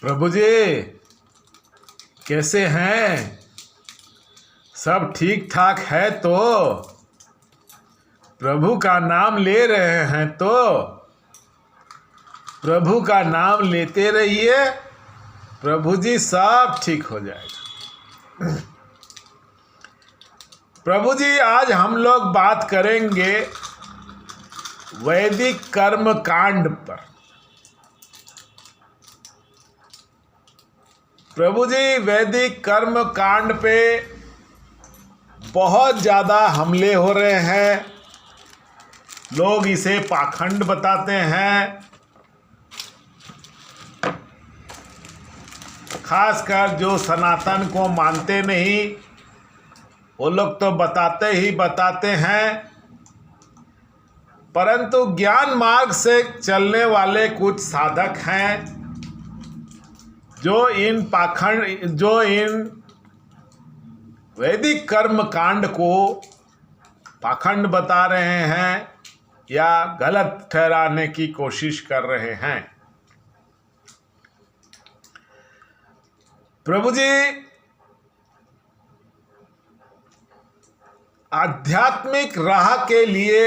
प्रभु जी कैसे हैं? सब ठीक ठाक है तो? प्रभु का नाम ले रहे हैं तो प्रभु का नाम लेते रहिए, प्रभु जी सब ठीक हो जाएगा। प्रभु जी आज हम लोग बात करेंगे वैदिक कर्म कांड पर। प्रभु जी वैदिक कर्म कांड पे बहुत ज़्यादा हमले हो रहे हैं। लोग इसे पाखंड बताते हैं, खासकर जो सनातन को मानते नहीं वो लोग तो बताते ही बताते हैं। परंतु ज्ञान मार्ग से चलने वाले कुछ साधक हैं जो इन वैदिक कर्म कांड को पाखंड बता रहे हैं या गलत ठहराने की कोशिश कर रहे हैं। प्रभु जी आध्यात्मिक राह के लिए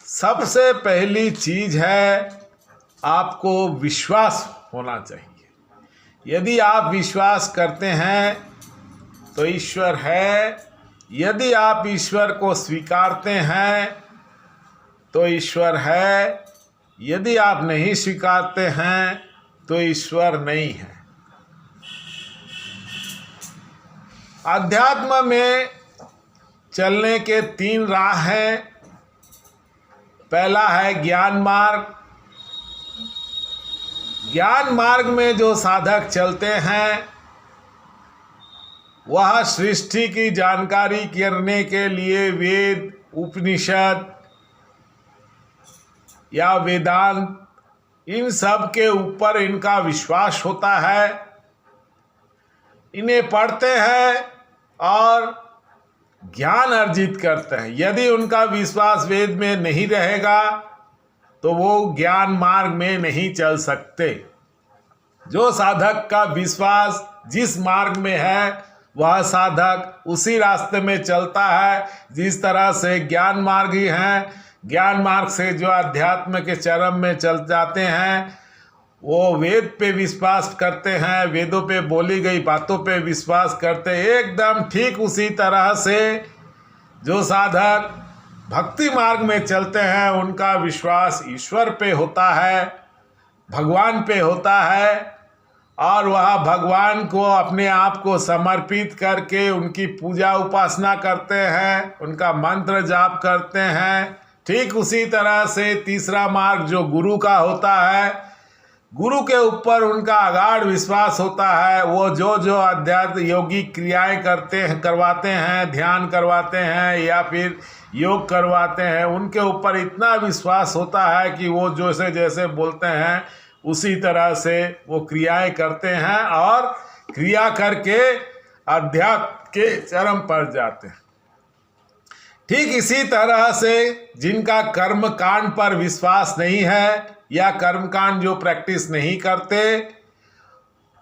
सबसे पहली चीज है आपको विश्वास होना चाहिए। यदि आप विश्वास करते हैं तो ईश्वर है, यदि आप ईश्वर को स्वीकारते हैं तो ईश्वर है, यदि आप नहीं स्वीकारते हैं तो ईश्वर नहीं है। अध्यात्म में चलने के 3 राह हैं। पहला है ज्ञान मार्ग। ज्ञान मार्ग में जो साधक चलते हैं वह सृष्टि की जानकारी करने के लिए वेद, उपनिषद या वेदांत, इन सब के ऊपर इनका विश्वास होता है। इन्हें पढ़ते हैं और ज्ञान अर्जित करते हैं। यदि उनका विश्वास वेद में नहीं रहेगा तो वो ज्ञान मार्ग में नहीं चल सकते। जो साधक का विश्वास जिस मार्ग में है वह साधक उसी रास्ते में चलता है। जिस तरह से ज्ञान मार्ग ही हैं, ज्ञान मार्ग से जो अध्यात्म के चरम में चल जाते हैं वो वेद पे विश्वास करते हैं, वेदों पे बोली गई बातों पे विश्वास करते हैं। एकदम ठीक उसी तरह से जो साधक भक्ति मार्ग में चलते हैं उनका विश्वास ईश्वर पे होता है, भगवान पे होता है, और वह भगवान को अपने आप को समर्पित करके उनकी पूजा उपासना करते हैं, उनका मंत्र जाप करते हैं। ठीक उसी तरह से तीसरा मार्ग जो गुरु का होता है, गुरु के ऊपर उनका अगाध विश्वास होता है। वो जो अध्यात्म योगी क्रियाएं करवाते हैं, ध्यान करवाते हैं या फिर योग करवाते हैं, उनके ऊपर इतना विश्वास होता है कि वो जैसे बोलते हैं उसी तरह से वो क्रियाएं करते हैं और क्रिया करके अध्यात्म के चरम पर जाते हैं। ठीक इसी तरह से जिनका कर्म कांड पर विश्वास नहीं है या कर्म कांड जो प्रैक्टिस नहीं करते,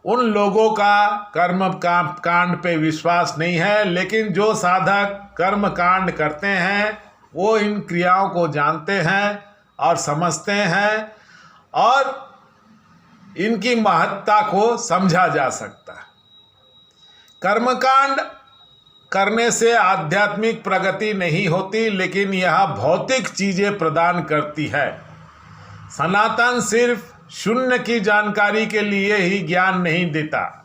उन लोगों का कर्म कांड पे विश्वास नहीं है। लेकिन जो साधक कर्म कांड करते हैं वो इन क्रियाओं को जानते हैं और समझते हैं और इनकी महत्ता को समझा जा सकता है। कर्मकांड करने से आध्यात्मिक प्रगति नहीं होती, लेकिन यह भौतिक चीजें प्रदान करती है। सनातन सिर्फ शून्य की जानकारी के लिए ही ज्ञान नहीं देता।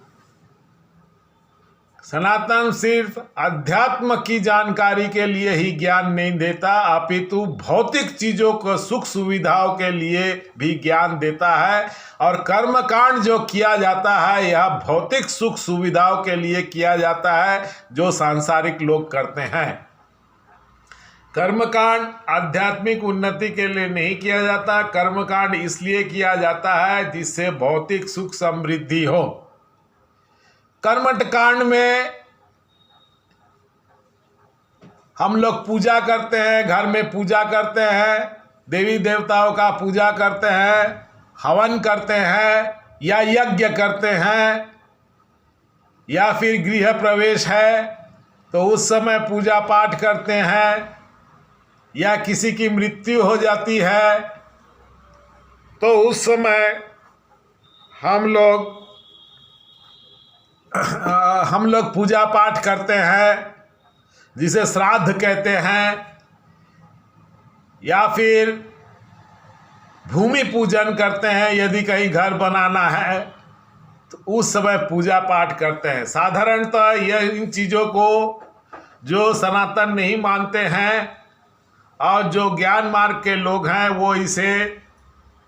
सनातन सिर्फ अध्यात्म की जानकारी के लिए ही ज्ञान नहीं देता, अपितु भौतिक चीजों को सुख सुविधाओं के लिए भी ज्ञान देता है। और कर्मकांड जो किया जाता है यह भौतिक सुख सुविधाओं के लिए किया जाता है जो सांसारिक लोग करते हैं। कर्मकांड आध्यात्मिक उन्नति के लिए नहीं किया जाता। कर्मकांड इसलिए किया जाता है जिससे भौतिक सुख समृद्धि हो। कर्मकांड में हम लोग पूजा करते हैं, घर में पूजा करते हैं, देवी देवताओं का पूजा करते हैं, हवन करते हैं या यज्ञ करते हैं या फिर गृह प्रवेश है तो उस समय पूजा पाठ करते हैं, या किसी की मृत्यु हो जाती है तो उस समय हम लोग पूजा पाठ करते हैं जिसे श्राद्ध कहते हैं, या फिर भूमि पूजन करते हैं। यदि कहीं घर बनाना है तो उस समय पूजा पाठ करते हैं। साधारणतः यह इन चीज़ों को जो सनातन नहीं मानते हैं और जो ज्ञान मार्ग के लोग हैं वो इसे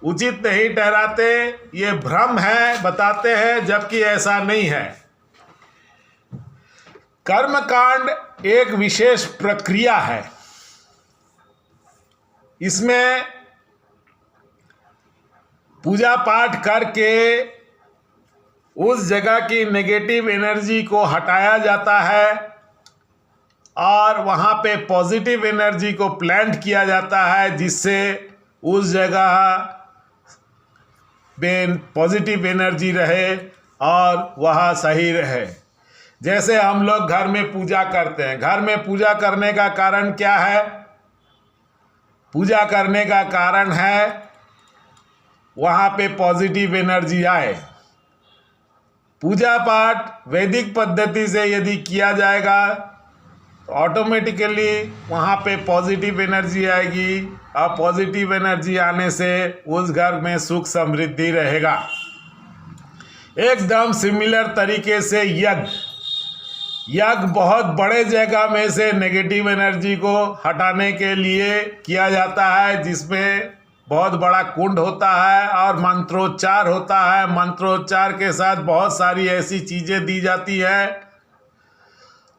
उचित नहीं ठहराते, ये भ्रम है बताते हैं, जबकि ऐसा नहीं है। कर्मकांड एक विशेष प्रक्रिया है। इसमें पूजा पाठ करके उस जगह की नेगेटिव एनर्जी को हटाया जाता है और वहाँ पे पॉजिटिव एनर्जी को प्लांट किया जाता है, जिससे उस जगह में पॉजिटिव एनर्जी रहे और वह सही रहे। जैसे हम लोग घर में पूजा करते हैं, घर में पूजा करने का कारण क्या है? पूजा करने का कारण है वहाँ पे पॉजिटिव एनर्जी आए। पूजा पाठ वैदिक पद्धति से यदि किया जाएगा तो ऑटोमेटिकली वहाँ पे पॉजिटिव एनर्जी आएगी और पॉजिटिव एनर्जी आने से उस घर में सुख समृद्धि रहेगा। एकदम सिमिलर तरीके से यज्ञ बहुत बड़े जगह में से नेगेटिव एनर्जी को हटाने के लिए किया जाता है, जिसमें बहुत बड़ा कुंड होता है और मंत्रोच्चार होता है। मंत्रोच्चार के साथ बहुत सारी ऐसी चीज़ें दी जाती है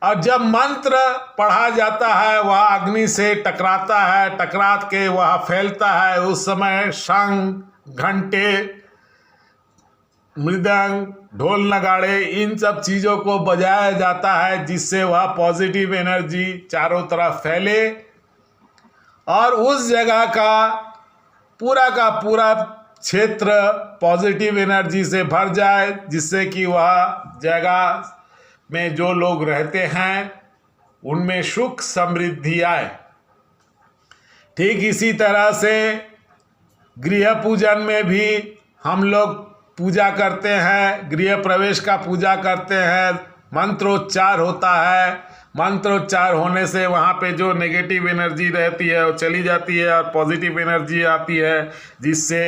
और जब मंत्र पढ़ा जाता है वह अग्नि से टकराता है, टकरा के वह फैलता है। उस समय शंख, घंटे, मृदंग, ढोल नगाड़े, इन सब चीज़ों को बजाया जाता है, जिससे वह पॉजिटिव एनर्जी चारों तरफ फैले और उस जगह का पूरा क्षेत्र पॉजिटिव एनर्जी से भर जाए, जिससे कि वह जगह में जो लोग रहते हैं उनमें सुख समृद्धि आए। ठीक इसी तरह से गृह पूजन में भी हम लोग पूजा करते हैं, गृह प्रवेश का पूजा करते हैं, मंत्रोच्चार होता है। मंत्रोच्चार होने से वहाँ पे जो नेगेटिव एनर्जी रहती है वो चली जाती है और पॉजिटिव एनर्जी आती है, जिससे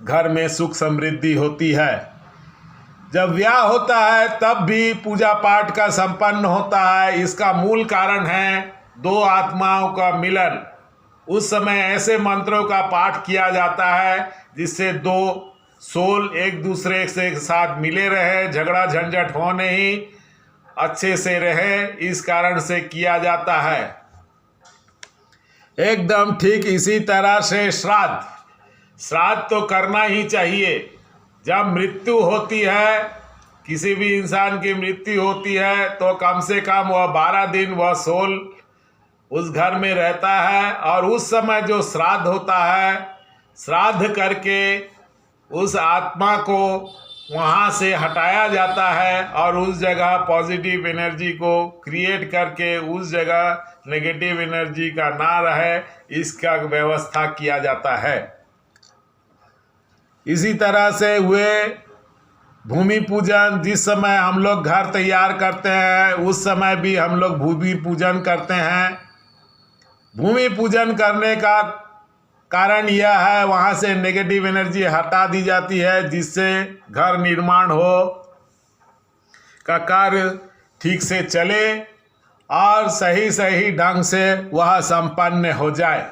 घर में सुख समृद्धि होती है। जब ब्याह होता है तब भी पूजा पाठ का संपन्न होता है। इसका मूल कारण है दो आत्माओं का मिलन। उस समय ऐसे मंत्रों का पाठ किया जाता है जिससे दो सोल एक दूसरे से साथ मिले रहे, झगड़ा झंझट हो नहीं, अच्छे से रहे, इस कारण से किया जाता है। एकदम ठीक इसी तरह से श्राद्ध तो करना ही चाहिए। जब मृत्यु होती है, किसी भी इंसान की मृत्यु होती है तो कम से कम वह 12 दिन वह सोल उस घर में रहता है और उस समय जो श्राद्ध होता है, श्राद्ध करके उस आत्मा को वहाँ से हटाया जाता है और उस जगह पॉजिटिव एनर्जी को क्रिएट करके उस जगह नेगेटिव एनर्जी का ना रहे, इसका व्यवस्था किया जाता है। इसी तरह से हुए भूमि पूजन। जिस समय हम लोग घर तैयार करते हैं उस समय भी हम लोग भूमि पूजन करते हैं। भूमि पूजन करने का कारण यह है वहाँ से नेगेटिव एनर्जी हटा दी जाती है, जिससे घर निर्माण हो का कार्य ठीक से चले और सही ढंग से वह संपन्न हो जाए।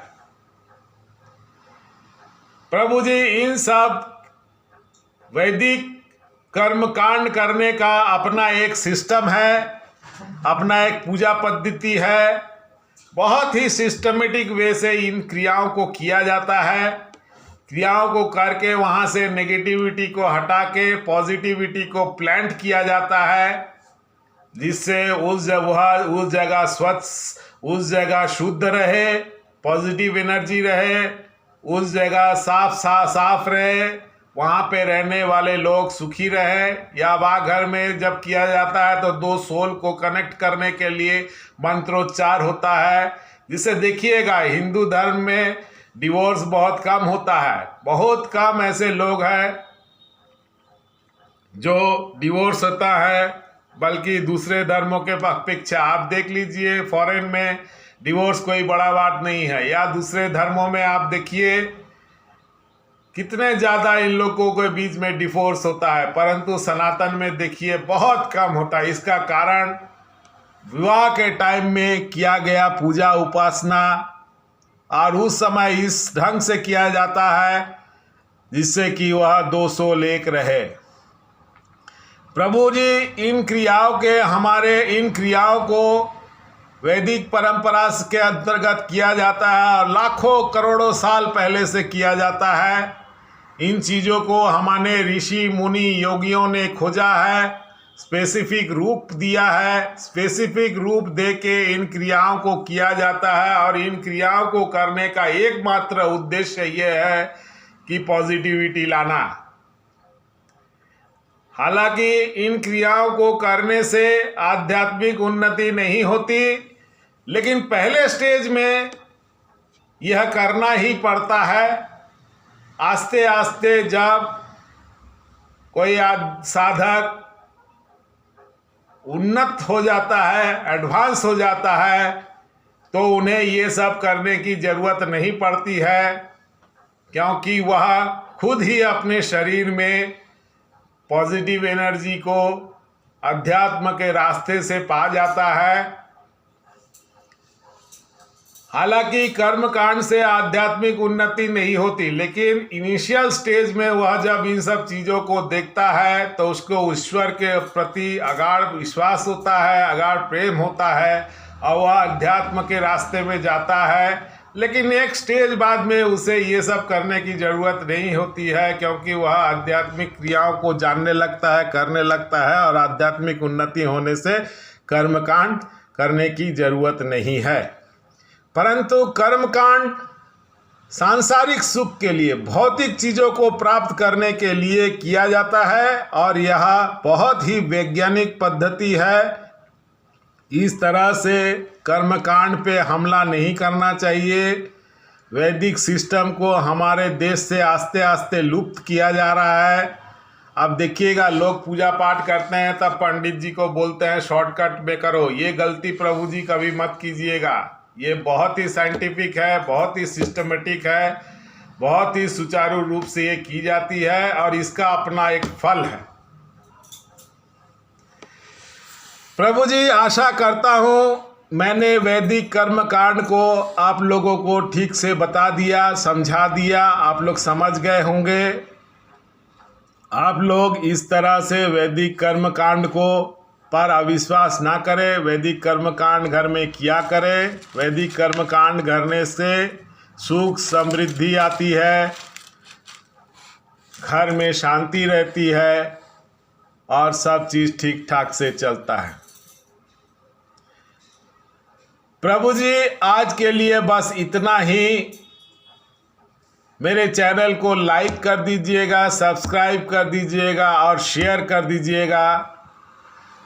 प्रभु जी, इन सब वैदिक कर्मकांड करने का अपना एक सिस्टम है, अपना एक पूजा पद्धति है। बहुत ही सिस्टमेटिक वे से इन क्रियाओं को किया जाता है। क्रियाओं को करके वहाँ से नेगेटिविटी को हटा के पॉजिटिविटी को प्लांट किया जाता है, जिससे उस जगह स्वच्छ, उस जगह शुद्ध रहे, पॉजिटिव एनर्जी रहे, उस जगह साफ रहे वहाँ पे रहने वाले लोग सुखी रहे। या घर में जब किया जाता है तो दो सोल को कनेक्ट करने के लिए मंत्रोच्चार होता है, जिसे देखिएगा हिंदू धर्म में डिवोर्स बहुत कम होता है। बहुत कम ऐसे लोग हैं जो डिवोर्स होता है, बल्कि दूसरे धर्मों के अपेक्षा आप देख लीजिए फॉरेन में डिवोर्स कोई बड़ा बात नहीं है, या दूसरे धर्मों में आप देखिए कितने ज़्यादा इन लोगों के बीच में डिवोर्स होता है, परंतु सनातन में देखिए बहुत कम होता है। इसका कारण विवाह के टाइम में किया गया पूजा उपासना, और उस समय इस ढंग से किया जाता है जिससे कि वह दो सोल एक रहे। प्रभु जी इन क्रियाओं को वैदिक परंपरा के अंतर्गत किया जाता है और लाखों करोड़ों साल पहले से किया जाता है। इन चीज़ों को हमारे ऋषि मुनि योगियों ने खोजा है, स्पेसिफिक रूप दिया है, स्पेसिफिक रूप दे के इन क्रियाओं को किया जाता है। और इन क्रियाओं को करने का एकमात्र उद्देश्य ये है कि पॉजिटिविटी लाना। हालांकि इन क्रियाओं को करने से आध्यात्मिक उन्नति नहीं होती, लेकिन पहले स्टेज में यह करना ही पड़ता है। आस्ते आस्ते जब कोई साधक उन्नत हो जाता है, एडवांस हो जाता है, तो उन्हें ये सब करने की ज़रूरत नहीं पड़ती है, क्योंकि वह खुद ही अपने शरीर में पॉजिटिव एनर्जी को अध्यात्म के रास्ते से पा जाता है। हालांकि कर्म कांड से आध्यात्मिक उन्नति नहीं होती, लेकिन इनिशियल स्टेज में वह जब इन सब चीज़ों को देखता है तो उसको ईश्वर के प्रति अगाध विश्वास होता है, अगाध प्रेम होता है, और वह अध्यात्म के रास्ते में जाता है। लेकिन एक स्टेज बाद में उसे ये सब करने की ज़रूरत नहीं होती है, क्योंकि वह आध्यात्मिक क्रियाओं को जानने लगता है, करने लगता है, और आध्यात्मिक उन्नति होने से कर्मकांड करने की ज़रूरत नहीं है। परंतु कर्मकांड सांसारिक सुख के लिए, भौतिक चीज़ों को प्राप्त करने के लिए किया जाता है, और यह बहुत ही वैज्ञानिक पद्धति है। इस तरह से कर्मकांड पे हमला नहीं करना चाहिए। वैदिक सिस्टम को हमारे देश से आस्ते आस्ते लुप्त किया जा रहा है। अब देखिएगा लोग पूजा पाठ करते हैं, तब पंडित जी को बोलते हैं शॉर्टकट में करो। ये गलती प्रभु जी कभी मत कीजिएगा। ये बहुत ही साइंटिफिक है, बहुत ही सिस्टमेटिक है, बहुत ही सुचारू रूप से ये की जाती है, और इसका अपना एक फल है। प्रभु जी आशा करता हूँ मैंने वैदिक कर्म कांड को आप लोगों को ठीक से बता दिया, समझा दिया, आप लोग समझ गए होंगे। आप लोग इस तरह से वैदिक कर्म कांड को पर अविश्वास ना करें। वैदिक कर्म कांड घर में किया करें। वैदिक कर्म कांड करने से सुख समृद्धि आती है, घर में शांति रहती है, और सब चीज़ ठीक ठाक से चलता है। प्रभु जी आज के लिए बस इतना ही। मेरे चैनल को लाइक कर दीजिएगा, सब्सक्राइब कर दीजिएगा और शेयर कर दीजिएगा।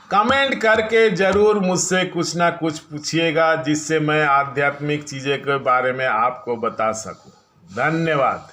कमेंट करके ज़रूर मुझसे कुछ ना कुछ पूछिएगा, जिससे मैं आध्यात्मिक चीज़ें के बारे में आपको बता सकूं। धन्यवाद।